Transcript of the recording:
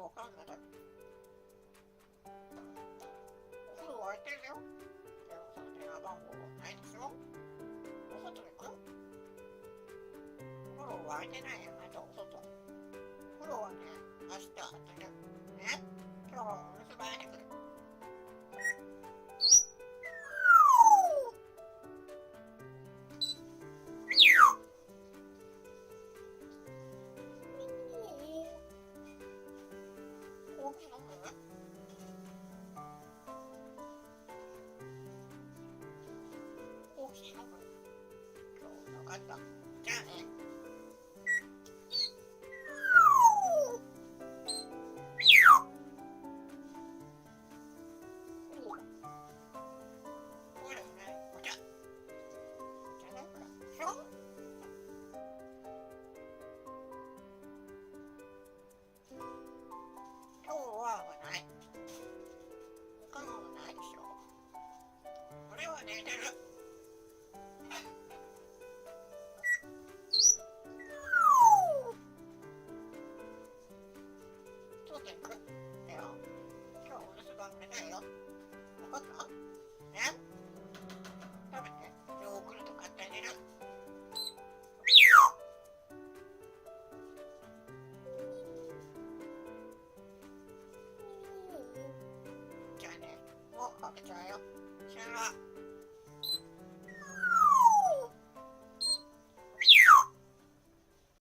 わかんない。お風呂沸いてるよ。でもその電話番号ないでしょ。お外行く？お風呂沸いてないよ。またお外。お風呂はね、明日当てる。ね。今日はお留守番やってくる。コーヒー飲む？コーヒー飲む？今日分かった。じゃあね。ほらね、お茶。じゃね、ほら。しょ？今日はない。他のもないでしょ。俺は寝てる。当店行く。いや、今日お留守番寝ないよ。分かった？ね。食べて。ヨーグルト買ってあげる。じゃあね、もう開けちゃうよ。さよなら。